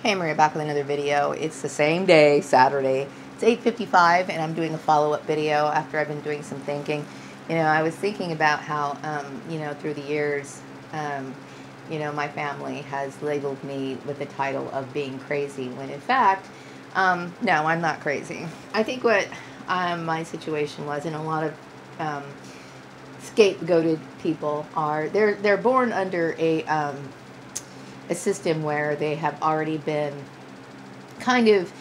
Hey Maria, back with another video. It's the same day, Saturday. It's 8:55 and I'm doing a follow-up video after I've been doing some thinking. I was thinking about how, through the years, my family has labeled me with the title of being crazy, when in fact, no, I'm not crazy. I think what my situation was, and a lot of scapegoated people are, they're born under a system where they have already been kind of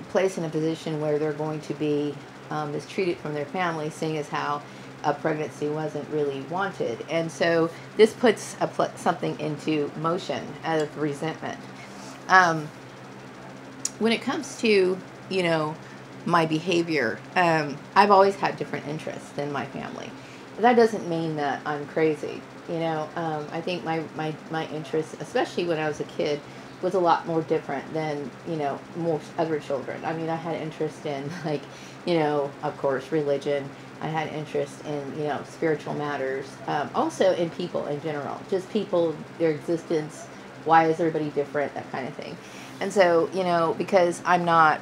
placed in a position where they're going to be mistreated from their family, seeing as how a pregnancy wasn't really wanted. And so this puts something into motion of resentment. When it comes to, my behavior, I've always had different interests than my family. That doesn't mean that I'm crazy. I think my interests, especially when I was a kid, was a lot more different than, most other children. I mean, I had interest in, of course, religion. I had interest in, spiritual matters. Also in people in general. Just people, their existence, why is everybody different, that kind of thing. And so, because I'm not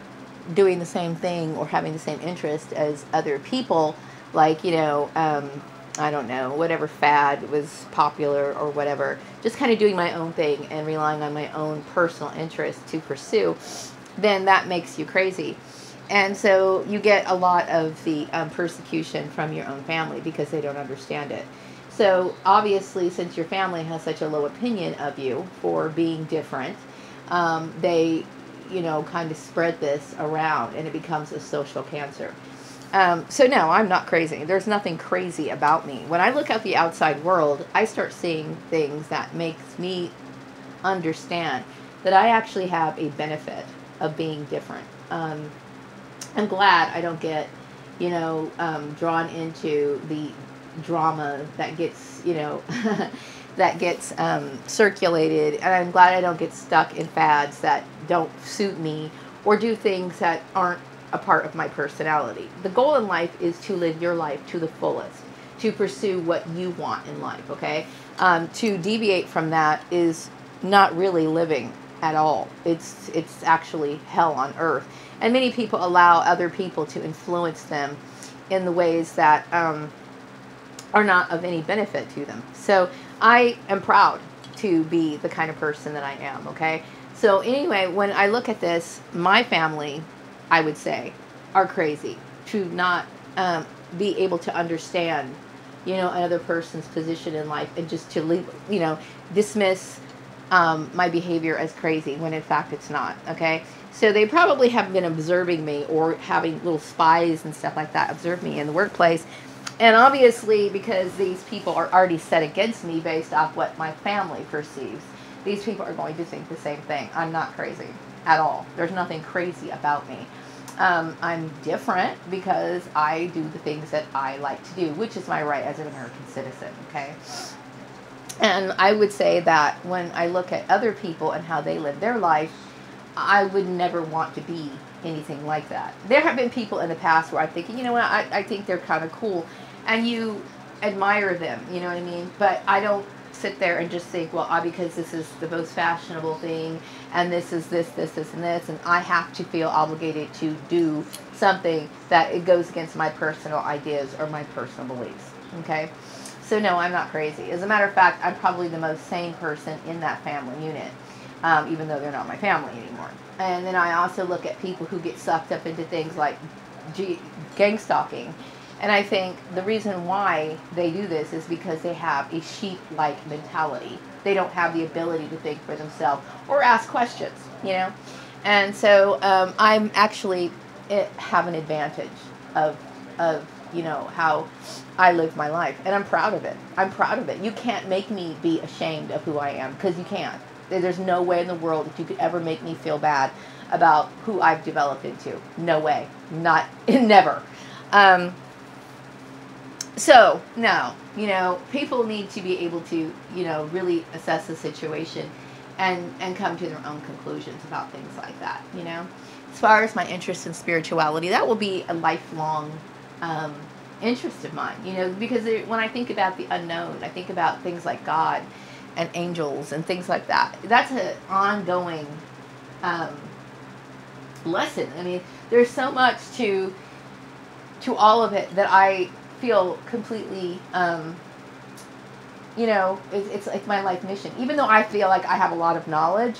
doing the same thing or having the same interest as other people, like, I don't know, whatever fad was popular or whatever, just kind of doing my own thing and relying on my own personal interest to pursue, then that makes you crazy. And so you get a lot of the persecution from your own family because they don't understand it. So obviously, since your family has such a low opinion of you for being different, they, kind of spread this around and it becomes a social cancer. So no, I'm not crazy. There's nothing crazy about me. When I look at the outside world, I start seeing things that makes me understand that I actually have a benefit of being different. I'm glad I don't get, drawn into the drama that gets, that gets circulated. And I'm glad I don't get stuck in fads that don't suit me or do things that aren't a part of my personality. The goal in life is to live your life to the fullest, to pursue what you want in life, okay? To deviate from that is not really living at all. It's actually hell on earth. And many people allow other people to influence them in the ways that are not of any benefit to them. So I am proud to be the kind of person that I am, okay? So anyway, when I look at this, my family, I would say, are crazy to not be able to understand, another person's position in life and just to leave, dismiss my behavior as crazy when in fact it's not, okay? So they probably have been observing me or having little spies and stuff like that observe me in the workplace. And obviously, because these people are already set against me based off what my family perceives, these people are going to think the same thing. I'm not crazy at all. There's nothing crazy about me. I'm different because I do the things that I like to do, which is my right as an American citizen, okay? And I would say that when I look at other people and how they live their life, I would never want to be anything like that. There have been people in the past where I'm thinking, you know what, I think they're kind of cool, and you admire them, you know what I mean? But I don't sit there and just think, well, because this is the most fashionable thing, and this is this, and this, and I have to feel obligated to do something that it goes against my personal ideas or my personal beliefs, okay? So no, I'm not crazy. As a matter of fact, I'm probably the most sane person in that family unit, even though they're not my family anymore. And then I also look at people who get sucked up into things like gang stalking. And I think the reason why they do this is because they have a sheep-like mentality. They don't have the ability to think for themselves or ask questions, And so I'm actually have an advantage of how I live my life. And I'm proud of it. I'm proud of it. You can't make me be ashamed of who I am, because you can't. There's no way in the world that you could ever make me feel bad about who I've developed into. No way. Not, never. So, no, people need to be able to, really assess the situation and come to their own conclusions about things like that, As far as my interest in spirituality, that will be a lifelong interest of mine, because when I think about the unknown, I think about things like God and angels and things like that. That's an ongoing lesson. I mean, there's so much to all of it that I feel completely, it's like my life mission. Even though I feel like I have a lot of knowledge,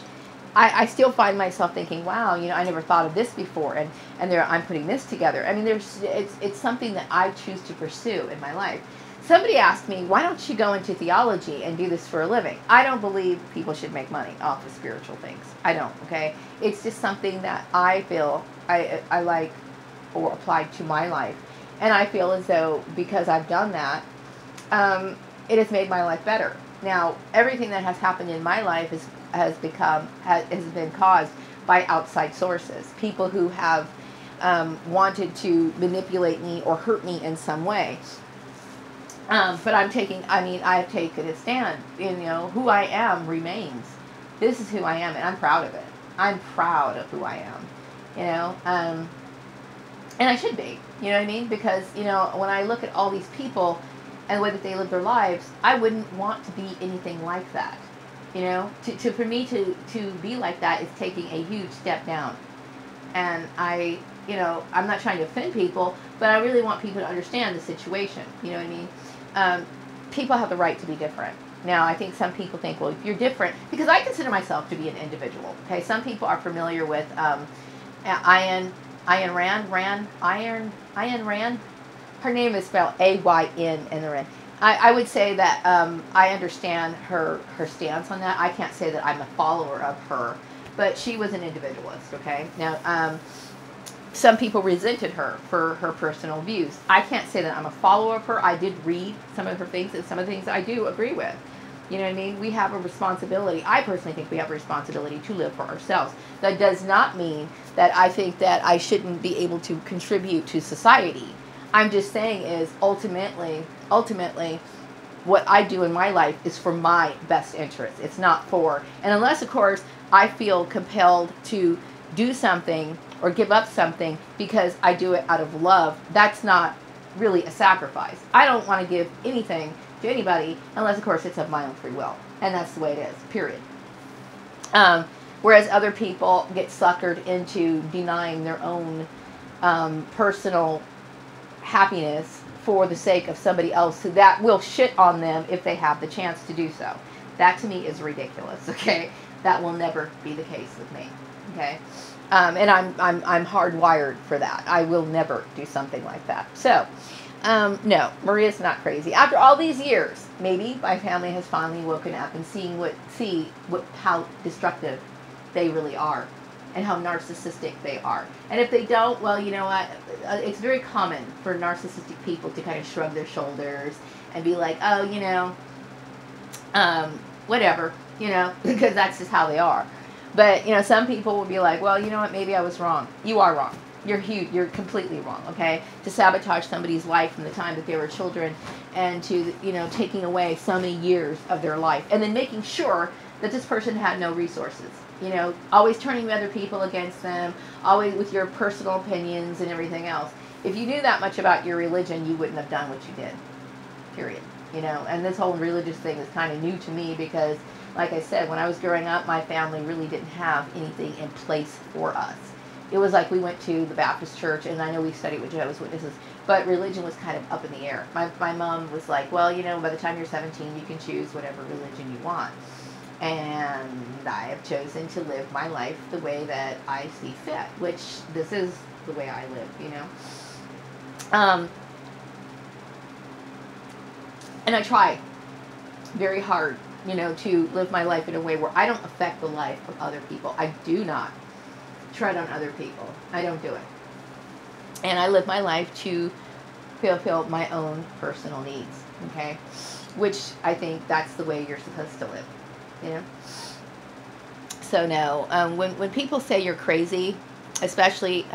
I still find myself thinking, wow, I never thought of this before, and I'm putting this together. I mean, it's something that I choose to pursue in my life. Somebody asked me, why don't you go into theology and do this for a living? I don't believe people should make money off of spiritual things. I don't, okay? It's just something that I feel I like or applied to my life. And I feel as though because I've done that, it has made my life better. Now, everything that has happened in my life has been caused by outside sources. People who have wanted to manipulate me or hurt me in some way. But I've taken a stand. Who I am remains. This is who I am, and I'm proud of it. I'm proud of who I am, and I should be, you know what I mean? Because, when I look at all these people and the way that they live their lives, I wouldn't want to be anything like that, for me to be like that is taking a huge step down. And I'm not trying to offend people, but I really want people to understand the situation, you know what I mean? People have the right to be different. Now, I think some people think, well, if you're different, because I consider myself to be an individual. Okay, some people are familiar with Ayn Rand. Her name is spelled A-Y-N and the Rand. I would say that I understand her stance on that. I can't say that I'm a follower of her, but she was an individualist. Okay, now. Some people resented her for her personal views. I can't say that I'm a follower of her. I did read some of her things, and some of the things I do agree with. You know what I mean? We have a responsibility. I personally think we have a responsibility to live for ourselves. That does not mean that I think that I shouldn't be able to contribute to society. I'm just saying is ultimately, what I do in my life is for my best interest. It's not for, and unless, of course, I feel compelled to do something or give up something because I do it out of love, that's not really a sacrifice. I don't want to give anything to anybody unless, of course, it's of my own free will. And that's the way it is, period. Whereas other people get suckered into denying their own personal happiness for the sake of somebody else that will shit on them if they have the chance to do so. That, to me, is ridiculous, okay? That will never be the case with me, okay? And I'm hardwired for that. I will never do something like that. So, no, Maria's not crazy. After all these years, maybe my family has finally woken up and see how destructive they really are, and how narcissistic they are. And if they don't, well, you know what? It's very common for narcissistic people to kind of shrug their shoulders and be like, oh, whatever, because that's just how they are. But, some people will be like, well, you know what, maybe I was wrong. You are wrong. You're huge. You're completely wrong, okay? To sabotage somebody's life from the time that they were children and to, taking away so many years of their life. And then making sure that this person had no resources. Always turning other people against them, always with your personal opinions and everything else. If you knew that much about your religion, you wouldn't have done what you did, period. And this whole religious thing is kind of new to me because, like I said, when I was growing up, my family really didn't have anything in place for us. It was like we went to the Baptist church, and I know we studied with Jehovah's Witnesses, but religion was kind of up in the air. My mom was like, well, by the time you're 17, you can choose whatever religion you want. And I have chosen to live my life the way that I see fit, which this is the way I live, And I try very hard, to live my life in a way where I don't affect the life of other people. I do not tread on other people. I don't do it. And I live my life to fulfill my own personal needs, okay? Which I think that's the way you're supposed to live, So no, when people say you're crazy, especially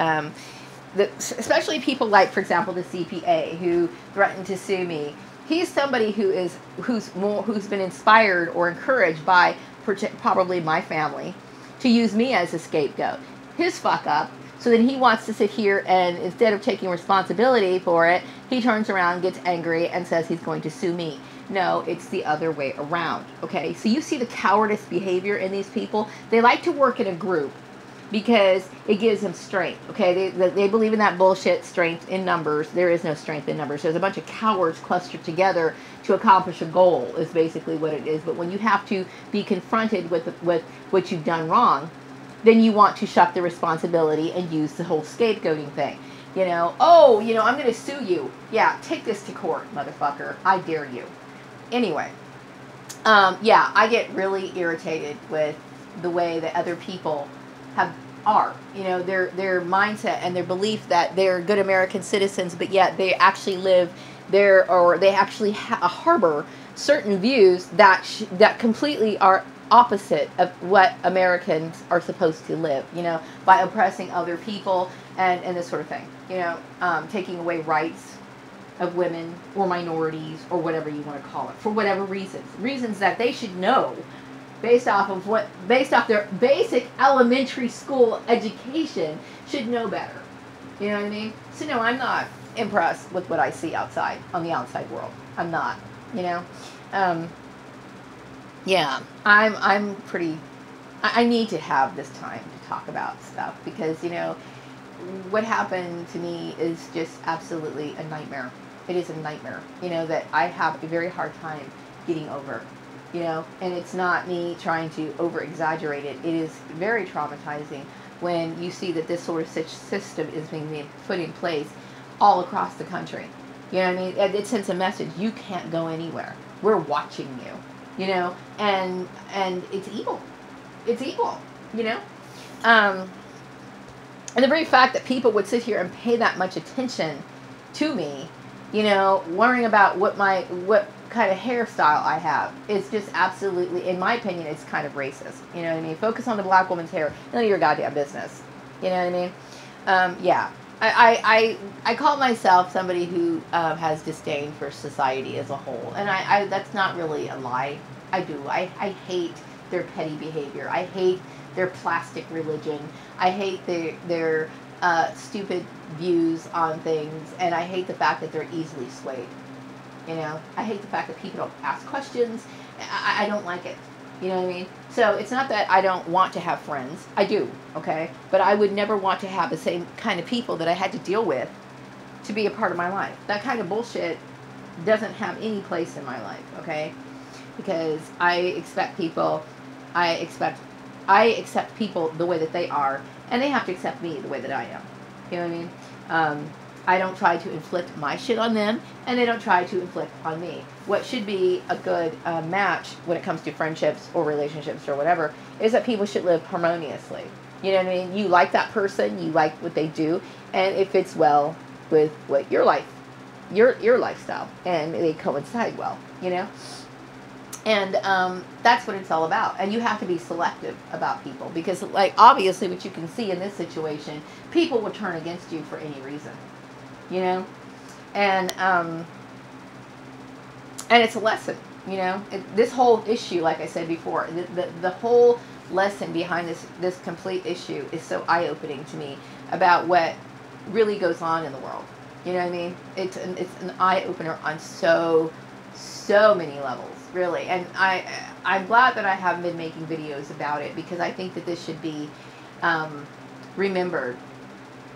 people like, for example, the CPA who threatened to sue me. He's somebody who's been inspired or encouraged by probably my family to use me as a scapegoat. His fuck up. So then he wants to sit here and instead of taking responsibility for it, he turns around, gets angry, and says he's going to sue me. No, it's the other way around. Okay, so you see the cowardice behavior in these people. They like to work in a group. because it gives them strength. Okay, they believe in that bullshit strength in numbers. There is no strength in numbers. There's a bunch of cowards clustered together to accomplish a goal, is basically what it is. But when you have to be confronted with what you've done wrong, then you want to shuck the responsibility and use the whole scapegoating thing. You know, oh, you know, I'm going to sue you. Yeah, take this to court, motherfucker. I dare you. Anyway, yeah, I get really irritated with the way that other people are. You know, their mindset and their belief that they're good American citizens, but yet they actually live there, or they actually harbor certain views that completely are opposite of what Americans are supposed to live, you know, by oppressing other people and this sort of thing, you know, taking away rights of women or minorities or whatever you want to call it, for whatever reasons that they should know based off their basic elementary school education, should know better. You know what I mean? So no, I'm not impressed with what I see outside, on the outside world. I'm not, you know. Yeah, I'm pretty, I need to have this time to talk about stuff, because, you know, what happened to me is just absolutely a nightmare. It is a nightmare, you know, that I have a very hard time getting over, you know, and it's not me trying to over-exaggerate it. It is very traumatizing when you see that this sort of system is being put in place all across the country. You know what I mean? It sends a message. You can't go anywhere. We're watching you, you know, and it's evil. It's evil, you know? And the very fact that people would sit here and pay that much attention to me, you know, worrying about what kind of hairstyle I have, is just absolutely, in my opinion, it's kind of racist. You know what I mean? Focus on the black woman's hair. None of your goddamn business. You know what I mean? Yeah. I call myself somebody who has disdain for society as a whole. And I that's not really a lie. I do. I hate their petty behavior. I hate their plastic religion. I hate their stupid views on things. And I hate the fact that they're easily swayed. You know? I hate the fact that people don't ask questions. I don't like it. You know what I mean? So it's not that I don't want to have friends. I do, okay? But I would never want to have the same kind of people that I had to deal with to be a part of my life. That kind of bullshit doesn't have any place in my life, okay? Because I accept people the way that they are, and they have to accept me the way that I am. You know what I mean? I don't try to inflict my shit on them, and they don't try to inflict on me. What should be a good match when it comes to friendships or relationships or whatever is that people should live harmoniously. You know what I mean? You like that person, you like what they do, and it fits well with what your lifestyle, and they coincide well, you know? And that's what it's all about. And you have to be selective about people, because, like, obviously what you can see in this situation, people will turn against you for any reason. You know, and it's a lesson, you know, this whole issue, like I said before, the whole lesson behind this complete issue is so eye-opening to me about what really goes on in the world. You know what I mean? It's an eye-opener on so many levels, really. And I'm glad that I have been making videos about it, because I think that this should be remembered,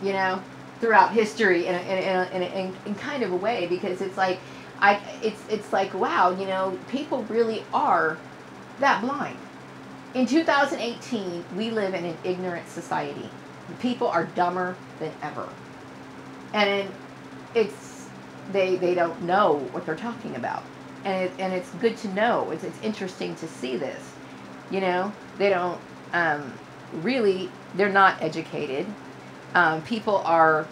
you know, throughout history in kind of a way, because it's like it's like, wow, you know, people really are that blind. In 2018, we live in an ignorant society. People are dumber than ever, and they don't know what they're talking about, and it's good to know. It's interesting to see this. You know, they don't really, they're not educated. People are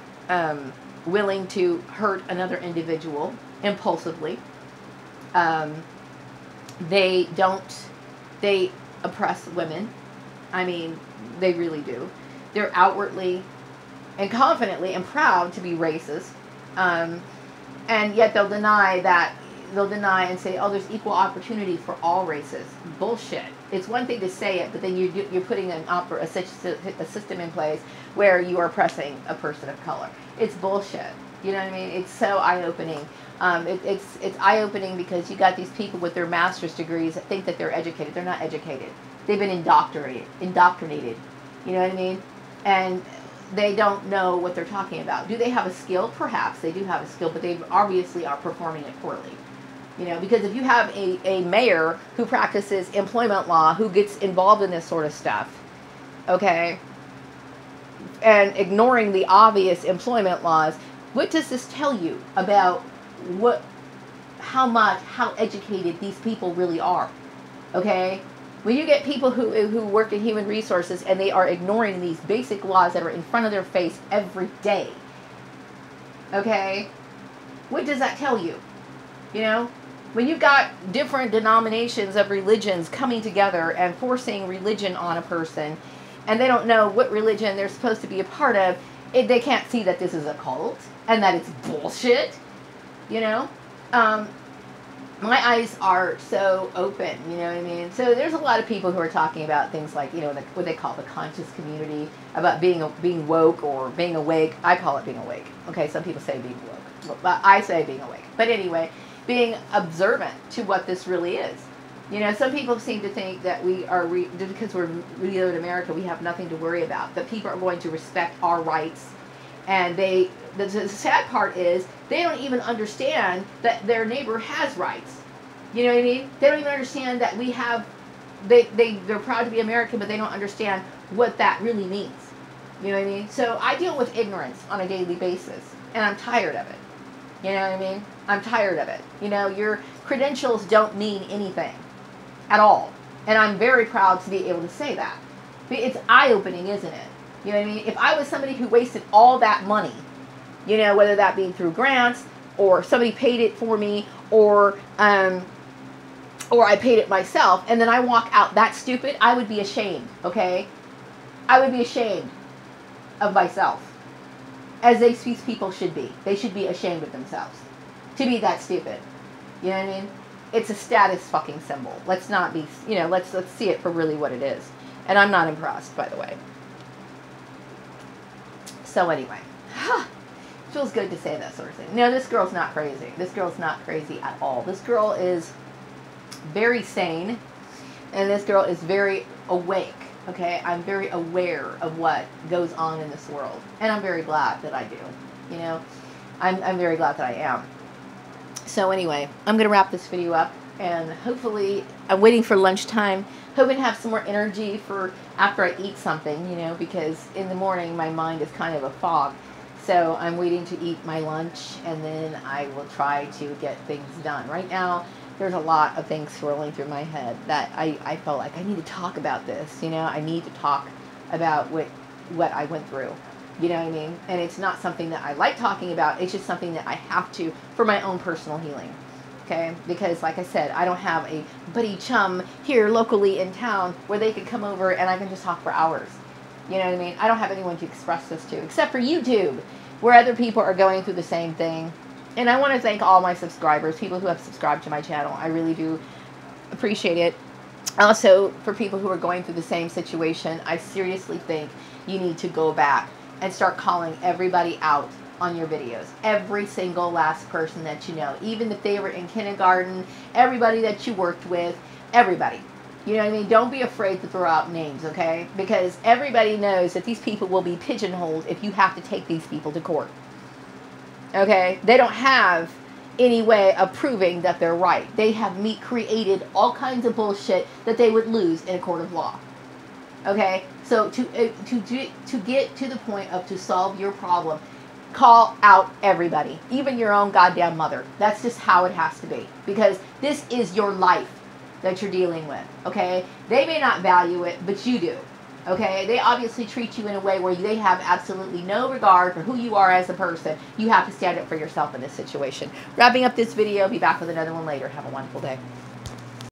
willing to hurt another individual impulsively. They oppress women. I mean, they really do. They're outwardly and confidently and proud to be racist, and yet they'll deny and say, oh, there's equal opportunity for all races. Bullshit. It's one thing to say it, but then you're putting a system in place where you are oppressing a person of color. It's bullshit. You know what I mean? It's so eye-opening. It's eye-opening because you got these people with their master's degrees that think that they're educated. They're not educated. They've been indoctrinated. You know what I mean? And they don't know what they're talking about. Do they have a skill? Perhaps they do have a skill, but they obviously are performing it poorly. You know, because if you have a mayor who practices employment law, who gets involved in this sort of stuff, okay, and ignoring the obvious employment laws, what does this tell you about how educated these people really are? Okay? When you get people who work in human resources and they are ignoring these basic laws that are in front of their face every day, okay, what does that tell you? You know? When you've got different denominations of religions coming together and forcing religion on a person, and they don't know what religion they're supposed to be a part of, they can't see that this is a cult and that it's bullshit, you know? My eyes are so open, you know what I mean? So there's a lot of people who are talking about things like, you know, what they call the conscious community, about being woke or being awake. I call it being awake. Okay, some people say being woke, but I say being awake. But anyway, being observant to what this really is. You know, some people seem to think that we are, because we live in America, we have nothing to worry about, that people are going to respect our rights. And the sad part is, they don't even understand that their neighbor has rights. You know what I mean? They don't even understand that we have, they're proud to be American, but they don't understand what that really means. You know what I mean? So I deal with ignorance on a daily basis, and I'm tired of it. You know what I mean? I'm tired of it. You know, your credentials don't mean anything at all. And I'm very proud to be able to say that. It's eye-opening, isn't it? You know what I mean? If I was somebody who wasted all that money, you know, whether that be through grants or somebody paid it for me, or I paid it myself, and then I walk out that stupid, I would be ashamed, okay? I would be ashamed of myself. As these people should be. They should be ashamed of themselves to be that stupid. You know what I mean? It's a status fucking symbol. Let's not be, you know, let's see it for really what it is. And I'm not impressed, by the way. So anyway, feels good to say that sort of thing. No, this girl's not crazy. This girl's not crazy at all. This girl is very sane, and this girl is very awake. Okay, I'm very aware of what goes on in this world, and I'm very glad that I do. You know, I'm very glad that I am. So anyway, I'm going to wrap this video up, and hopefully, I'm waiting for lunchtime, hoping to have some more energy for after I eat something, you know, because in the morning my mind is kind of a fog. So I'm waiting to eat my lunch, and then I will try to get things done. Right now, there's a lot of things swirling through my head that I felt like I need to talk about this, you know, I need to talk about what I went through. You know what I mean? And it's not something that I like talking about. It's just something that I have to for my own personal healing. Okay? Because, like I said, I don't have a buddy chum here locally in town where they could come over and I can just talk for hours. You know what I mean? I don't have anyone to express this to, except for YouTube, where other people are going through the same thing. And I want to thank all my subscribers, people who have subscribed to my channel. I really do appreciate it. Also, for people who are going through the same situation, I seriously think you need to go back and start calling everybody out on your videos. Every single last person that you know. Even if they were in kindergarten, everybody that you worked with, everybody. You know what I mean? Don't be afraid to throw out names, okay? Because everybody knows that these people will be pigeonholed if you have to take these people to court. Okay? They don't have any way of proving that they're right. They have created all kinds of bullshit that they would lose in a court of law. Okay? So to get to the point of to solve your problem, call out everybody, even your own goddamn mother. That's just how it has to be, because this is your life that you're dealing with. Okay? They may not value it, but you do. Okay? They obviously treat you in a way where they have absolutely no regard for who you are as a person. You have to stand up for yourself in this situation. Wrapping up this video. Be back with another one later. Have a wonderful day.